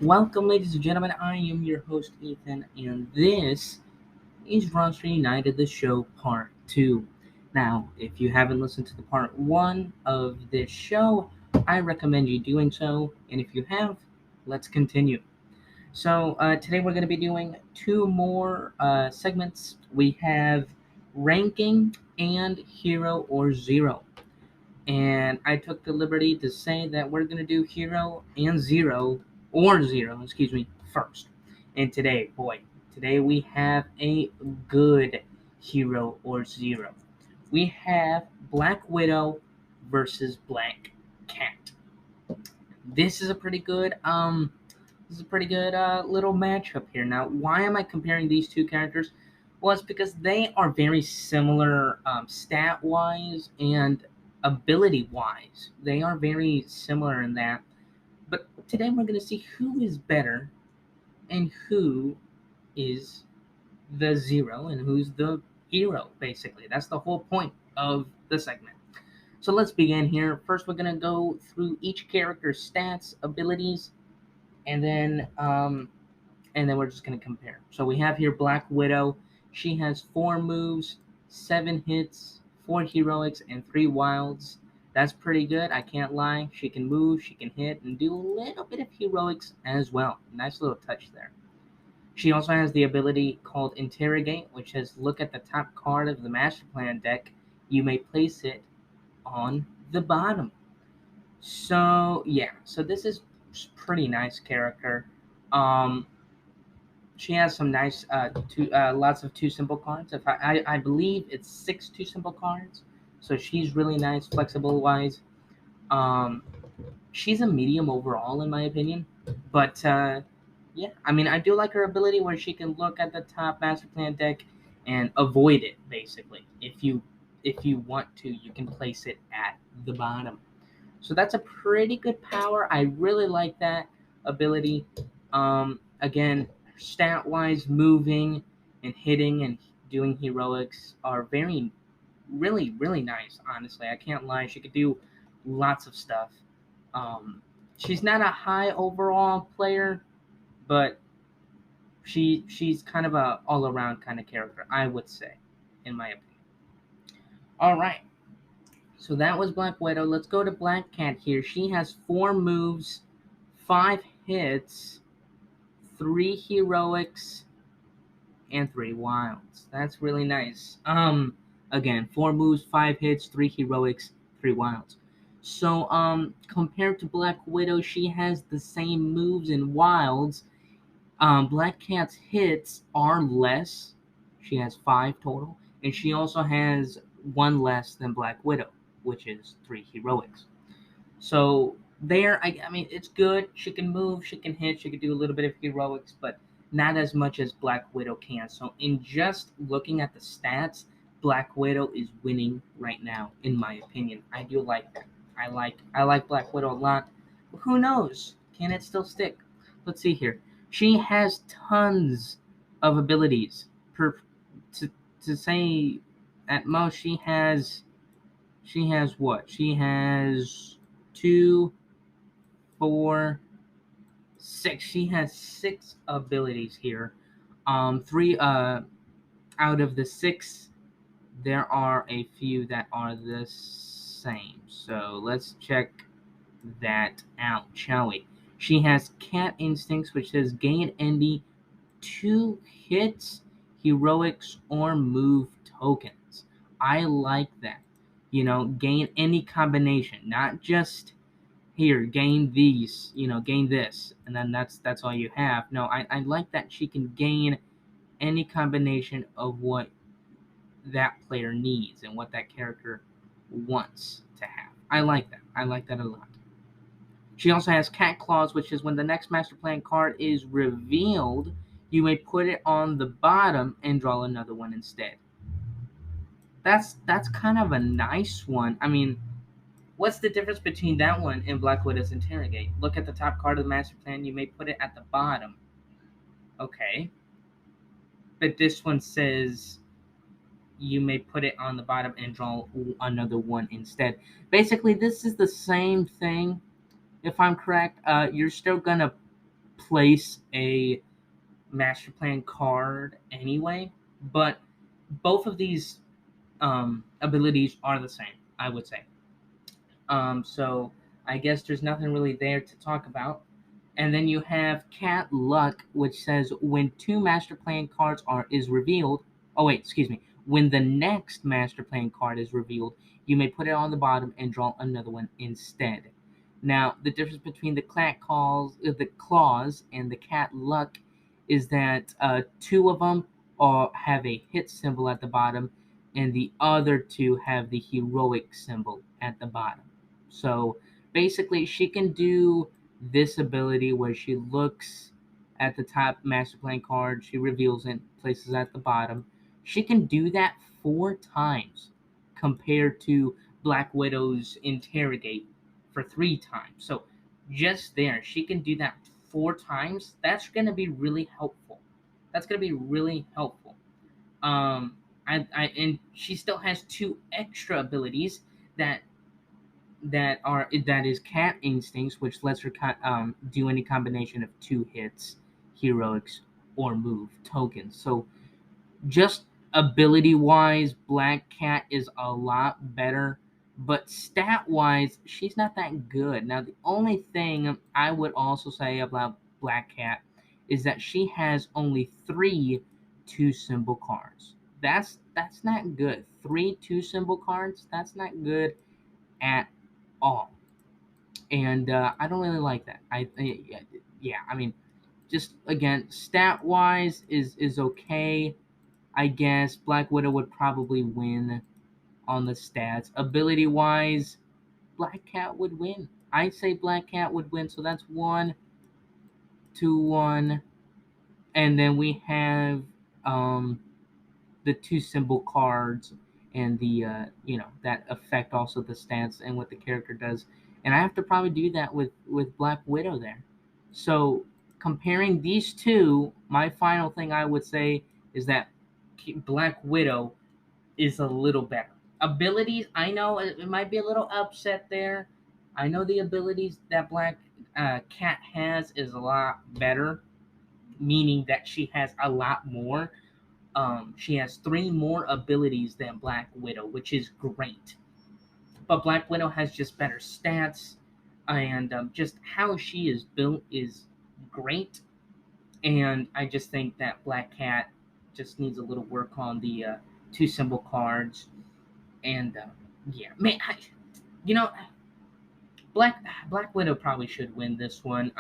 Welcome, ladies and gentlemen. I am your host, Ethan, and this is Roster United, the show part 2. Now, if you haven't listened to the part 1 of this show, I recommend you doing so, and if you have, let's continue. Today we're going to be doing two more segments. We have ranking and hero or zero. And I took the liberty to say that we're going to do hero and zero, excuse me, first. And today, boy, today we have a good hero or zero. We have Black Widow versus Black Cat. This is a pretty good little matchup here. Now, why am I comparing these two characters? Well, it's because they are very similar stat wise and ability wise. They are very similar in that. But today we're going to see who is better and who is the zero and who's the hero, basically. That's the whole point of the segment. So let's begin here. First, we're going to go through each character's stats, abilities, and then we're just going to compare. So we have here Black Widow. She has 4 moves, 7 hits, 4 heroics, and 3 wilds. That's pretty good. I can't lie. She can move, she can hit, and do a little bit of heroics as well. Nice little touch there. She also has the ability called Interrogate, which is look at the top card of the Master Plan deck. You may place it on the bottom. So this is pretty nice character. Um, she has some nice lots of two simple cards. If I believe it's 6 2 simple cards, so she's really nice, flexible wise. Um, she's a medium overall in my opinion, but yeah, I mean I do like her ability where she can look at the top master plan deck and avoid it basically. If you want to, you can place it at the bottom. So that's a pretty good power. I really like that ability. Again, stat wise, moving and hitting and doing heroics are very, really, really nice. Honestly, I can't lie. She could do lots of stuff. She's not a high overall player, but she's kind of a all around kind of character, I would say, in my opinion. All right. So that was Black Widow. Let's go to Black Cat here. She has 4 moves, 5 hits, 3 heroics, and 3 wilds. That's really nice. Again, 4 moves, 5 hits, 3 heroics, 3 wilds. Compared to Black Widow, she has the same moves and wilds. Black Cat's hits are less. She has 5 total, and she also has one less than Black Widow, which is 3 heroics. So there, I mean, it's good. She can move, she can hit, she can do a little bit of heroics, but not as much as Black Widow can. So in just looking at the stats, Black Widow is winning right now, in my opinion. I do like that. I like Black Widow a lot. But who knows? Can it still stick? Let's see here. She has tons of abilities. To to say at most she has what? She has two, four, six. She has 6 abilities here. Three out of the 6, there are a few that are the same. So let's check that out, shall we? She has Cat Instincts, which says gain any 2 hits, heroics, or move tokens. I like that. Gain any combination, not just here, gain these, gain this, and then that's all you have. No, I like that she can gain any combination of what that player needs and what that character wants to have. I like that. I like that a lot. She also has Cat Claws, which is when the next Master Plan card is revealed, you may put it on the bottom and draw another one instead. That's kind of a nice one. I mean, what's the difference between that one and Black Widow's Interrogate? Look at the top card of the Master Plan, you may put it at the bottom. Okay. But this one says you may put it on the bottom and draw another one instead. Basically, this is the same thing. If I'm correct, you're still gonna place a master plan card anyway. But both of these abilities are the same, I would say. So I guess there's nothing really there to talk about. And then you have Cat Luck, which says when two master plan cards are is revealed. Oh wait, excuse me. When the next master plan card is revealed, you may put it on the bottom and draw another one instead. Now, the difference between the claws, and the Cat Luck is that two of them have a hit symbol at the bottom, and the other two have the heroic symbol at the bottom. So basically, she can do this ability where she looks at the top master plan card, she reveals it, places it at the bottom. She can do that 4 times compared to Black Widow's interrogate for 3 times. So just there, she can do that 4 times. That's gonna be really helpful. That's gonna be really helpful. Um, and she still has 2 extra abilities that that is cat instincts, which lets her do any combination of 2 hits, heroics, or move tokens. So just ability wise, Black Cat is a lot better, but stat wise, she's not that good. Now, the only thing I would also say about Black Cat is that she has only 3 2 symbol cards. That's not good. 3 2 symbol cards. That's not good at all. And I don't really like that. Yeah, I mean, just again, stat wise is okay. I guess Black Widow would probably win on the stats. Ability wise, Black Cat would win. I'd say Black Cat would win. So that's 1, 2, 1, and then we have um, the 2 symbol cards and the that affect also the stats and what the character does. And I have to probably do that with Black Widow there. So comparing these two, my final thing I would say is that Black Widow is a little better. Abilities, I know it might be a little upset there. I know the abilities that Black Cat has is a lot better, meaning that she has a lot more. She has 3 more abilities than Black Widow, which is great. But Black Widow has just better stats, and just how she is built is great. And I just think that Black Cat just needs a little work on the 2 symbol cards. And yeah, man, you know, Black Widow probably should win this one.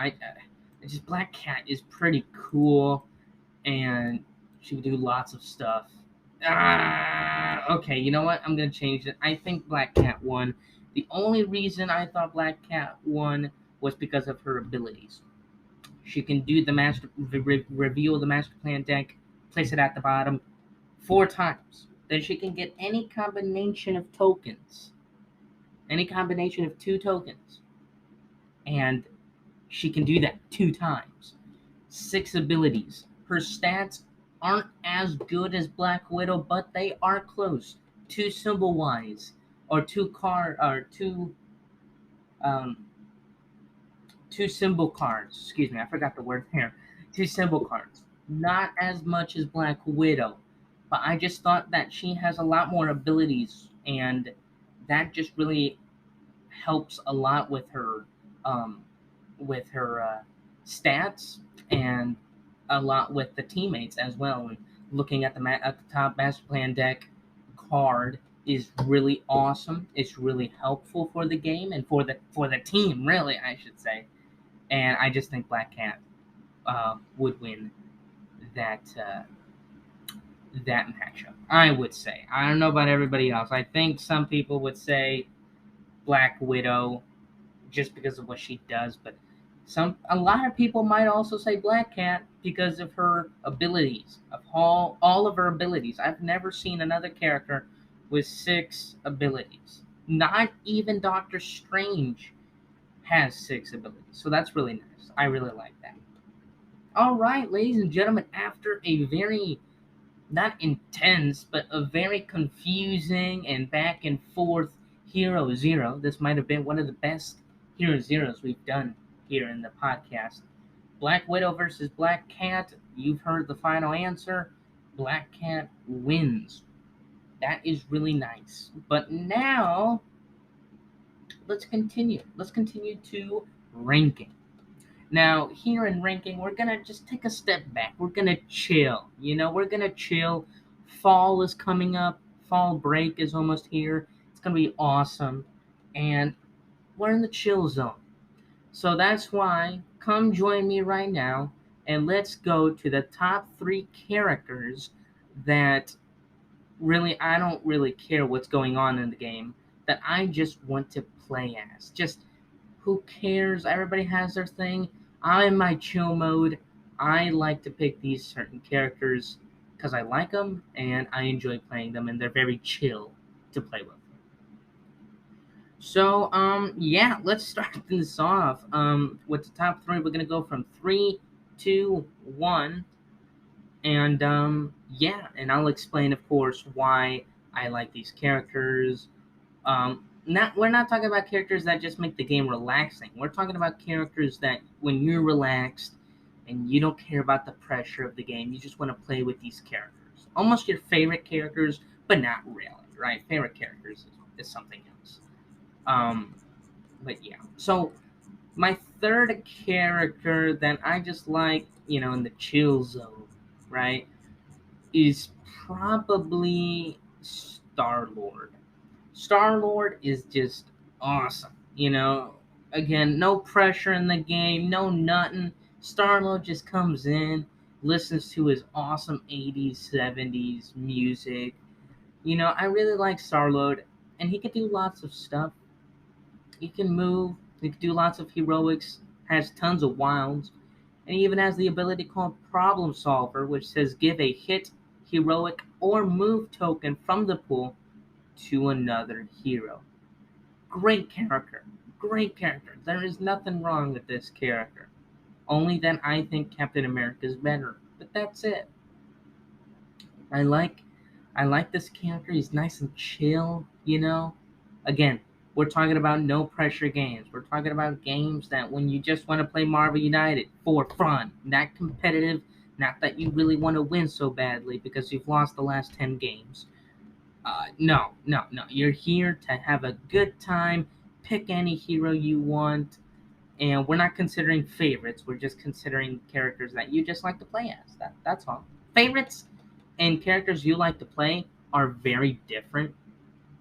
Just Black Cat is pretty cool, and she can do lots of stuff. Okay, you know what? I'm gonna change it. I think Black Cat won. The only reason I thought Black Cat won was because of her abilities. She can do the reveal the master plan deck, place it at the bottom 4 times. Then she can get any combination of tokens, any combination of 2 tokens, and she can do that 2 times. 6 abilities. Her stats aren't as good as Black Widow, but they are close. 2 symbol wise, or 2 card, or um, 2 symbol cards. Excuse me, I forgot the word here. 2 symbol cards. Not as much as Black Widow, but I just thought that she has a lot more abilities, and that just really helps a lot um, with her stats, and a lot with the teammates as well. And looking at at the top master plan deck card is really awesome. It's really helpful for the game and for the team, really, I should say. And I just think Black Cat would win that that matchup. I would say. I don't know about everybody else. I think some people would say Black Widow just because of what she does, but a lot of people might also say Black Cat because of her abilities, of all of her abilities. I've never seen another character with 6 abilities. Not even Doctor Strange has 6 abilities, so that's really nice. I really like that. All right, ladies and gentlemen, after a very not intense, but a very confusing and back and forth Hero Zero. This might have been one of the best Hero Zeros we've done here in the podcast. Black Widow versus Black Cat. You've heard the final answer. Black Cat wins. That is really nice. But now let's continue. Let's continue to ranking. Now, here in ranking, we're gonna just take a step back. We're gonna chill. We're gonna chill. Fall is coming up. Fall break is almost here. It's gonna be awesome. And we're in the chill zone. So that's why, come join me right now and let's go to the top three characters that really, I don't really care what's going on in the game, that I just want to play as. Just who cares? Everybody has their thing. I'm in my chill mode. I like to pick these certain characters because I like them and I enjoy playing them, and they're very chill to play with. So, yeah, let's start this off. With the top three, we're gonna go from three, two, one, and yeah, and I'll explain, of course, why I like these characters. Not We're not talking about characters that just make the game relaxing. We're talking about characters that, when you're relaxed and you don't care about the pressure of the game, you just want to play with these characters. Almost your favorite characters, but not really, right? Favorite characters is something else. Um, but yeah. So my third character that I just like, in the chill zone, right, is probably Star Lord. Star Lord is just awesome. Again, no pressure in the game, no nothing. Star Lord just comes in, listens to his awesome 80s, 70s music. I really like Star Lord, and he can do lots of stuff. He can move, he can do lots of heroics, has tons of wilds, and he even has the ability called Problem Solver, which says give a hit, heroic, or move token from the pool to another hero. Great character. Great character. There is nothing wrong with this character. Only that I think Captain America is better. But that's it. I like I like this character. He's nice and chill. Again, we're talking about no pressure games. We're talking about games that when you just want to play Marvel United for fun, not competitive, not that you really want to win so badly because you've lost the last 10 games. No, no, no. You're here to have a good time. Pick any hero you want. And we're not considering favorites. We're just considering characters that you just like to play as. That's all. Favorites and characters you like to play are very different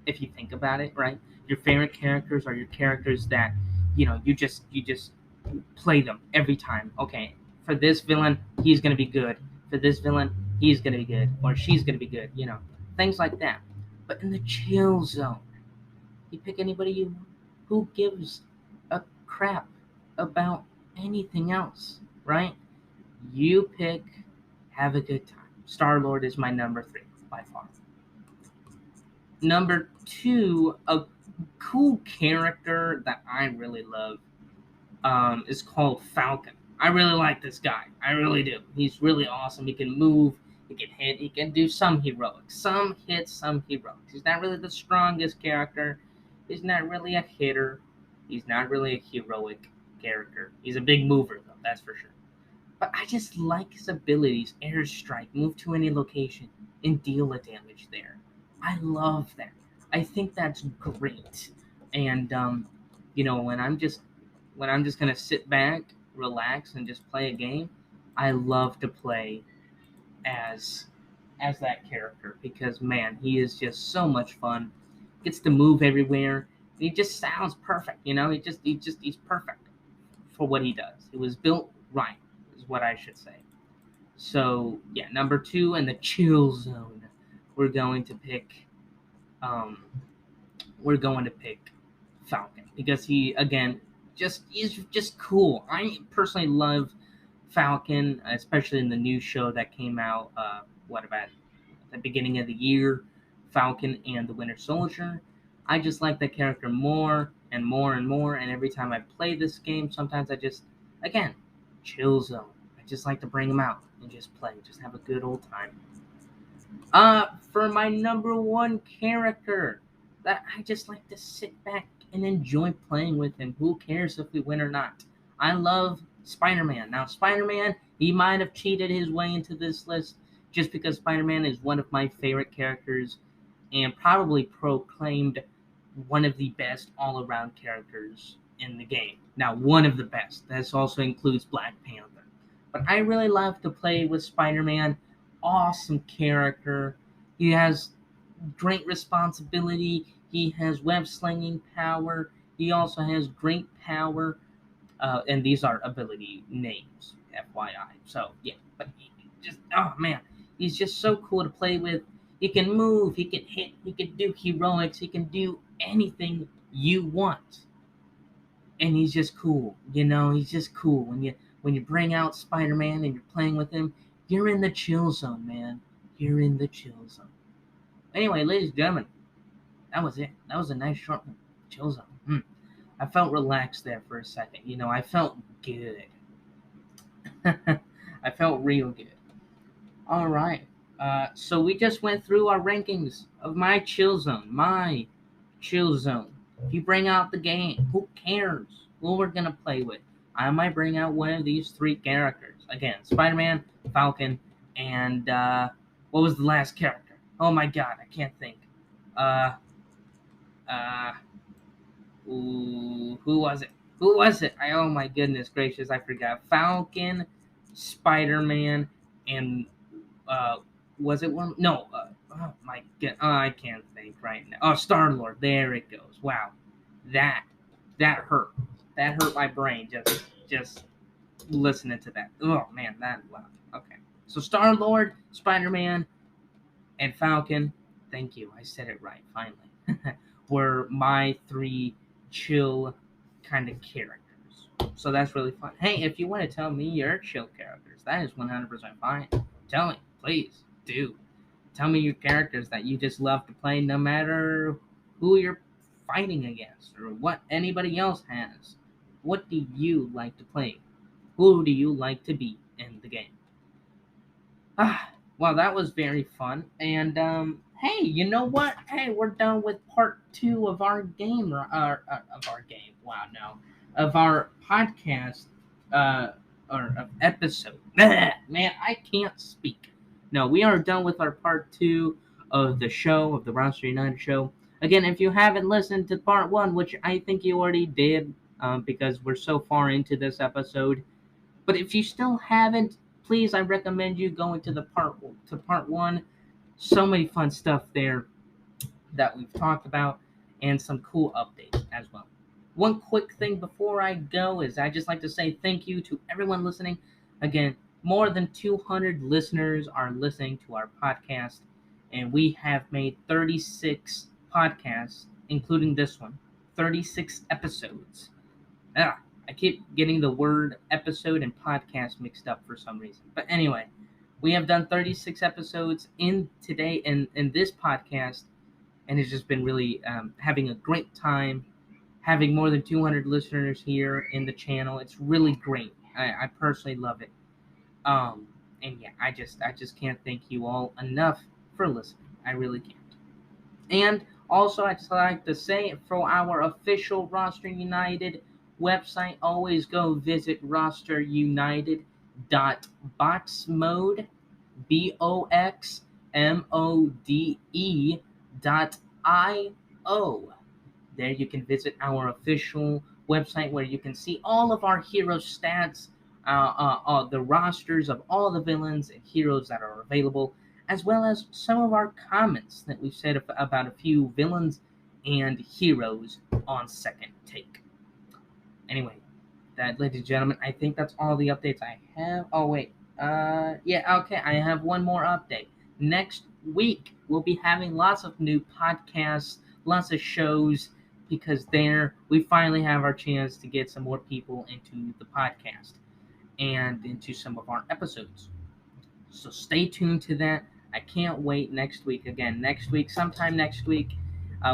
if you think about it, right? Your favorite characters are your characters that, you just play them every time. Okay, for this villain, he's gonna be good. For this villain, he's gonna be good, or she's gonna be good. Things like that. But in the chill zone, you pick anybody you want. Who gives a crap about anything else, right? You pick, have a good time. Star Lord is my number three by far. Number two, a cool character that I really love is called Falcon. I really like this guy. I really do. He's really awesome. He can move. He can hit. He can do some heroics. Some hits, some heroics. He's not really the strongest character. He's not really a hitter. He's not really a heroic character. He's a big mover, though. That's for sure. But I just like his abilities. Airstrike, move to any location, and deal a damage there. I love that. I think that's great. And when I'm just gonna sit back, relax, and just play a game, I love to play as that character because, man, he is just so much fun. Gets to move everywhere. He just sounds perfect. He's perfect for what he does. It was built right, is what I should say. So yeah, number two in the chill zone, we're going to pick um, we're going to pick Falcon because he, again, he's just cool. I personally love Falcon, especially in the new show that came out. What about the beginning of the year? Falcon and the Winter Soldier. I just like that character more and more and more. And every time I play this game, sometimes I just, again, chill zone. I just like to bring him out and just play, just have a good old time. For my number one character that I just like to sit back and enjoy playing with him. Who cares if we win or not? I love Spider-Man. Now, Spider-Man, he might have cheated his way into this list just because Spider-Man is one of my favorite characters and probably proclaimed one of the best all-around characters in the game. Now, one of the best. This also includes Black Panther. But I really love to play with Spider-Man. Awesome character. He has great responsibility. He has web slinging power. He also has great power. And these are ability names, FYI. So, yeah. But just, oh man, he's just so cool to play with. He can move, he can hit, he can do heroics, he can do anything you want. And he's just cool. He's just cool. When you bring out Spider-Man and you're playing with him, you're in the chill zone, man. You're in the chill zone. Anyway, ladies and gentlemen, that was it. That was a nice short one. Chill zone. I felt relaxed there for a second. I felt good. I felt real good. All right. So we just went through our rankings of my chill zone. My chill zone. If you bring out the game, who cares who we're gonna play with? I might bring out one of these three characters. Again, Spider-Man, Falcon, and what was the last character? Oh my god, I can't think. Who was it? Who was it? Oh my goodness gracious, I forgot. Falcon, Spider-Man, and was it one? No. Oh my god, I can't think right now. Oh, Star-Lord. There it goes. Wow, that hurt. That hurt my brain. Just listening to that. Oh man, that wow. Okay, so Star-Lord, Spider-Man, and Falcon. Thank you. I said it right finally. Were my three chill kind of characters. So that's really fun. Hey, if you want to tell me your chill characters, that is 100% fine. Tell me, please do. Tell me your characters that you just love to play no matter who you're fighting against or what anybody else has. What do you like to play? Who do you like to be in the game? Well, that was very fun. And hey, you know what? Hey, we're done with part 2 of our game. Of our game. Wow, no, of our podcast. Or of episode. Man, I can't speak. No, we are done with our part 2 of the show, of the Roster United show. Again, if you haven't listened to part 1, which I think you already did, because we're so far into this episode, but if you still haven't, please, I recommend you going to part 1. So many fun stuff there that we've talked about, and some cool updates as well. One quick thing before I go is I just like to say thank you to everyone listening. Again, more than 200 listeners are listening to our podcast, and we have made 36 podcasts, including this one. 36 episodes. I keep getting the word episode and podcast mixed up for some reason. But anyway, we have done 36 episodes in this podcast, and it's just been really having a great time. Having more than 200 listeners here in the channel, it's really great. I personally love it. And yeah, I just can't thank you all enough for listening. I really can't. And also, I'd just like to say, for our official Roster United website, always go visit rosterunited.boxmode, BOXMODE.io. There you can visit our official website where you can see all of our hero stats, the rosters of all the villains and heroes that are available, as well as some of our comments that we've said about a few villains and heroes on Second Take. Anyway, ladies and gentlemen, I think that's all the updates I have. Oh, wait. Yeah, okay, I have one more update. Next week, we'll be having lots of new podcasts, lots of shows, because there we finally have our chance to get some more people into the podcast and into some of our episodes. So stay tuned to that. I can't wait next week. Again, sometime next week,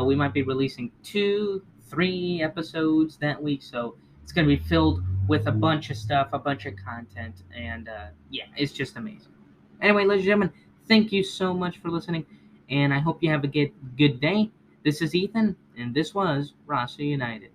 we might be releasing 2-3 episodes that week. So it's going to be filled with a bunch of stuff, a bunch of content, and yeah, it's just amazing. Anyway, ladies and gentlemen, thank you so much for listening, and I hope you have a good day. This is Ethan, and this was Roster United.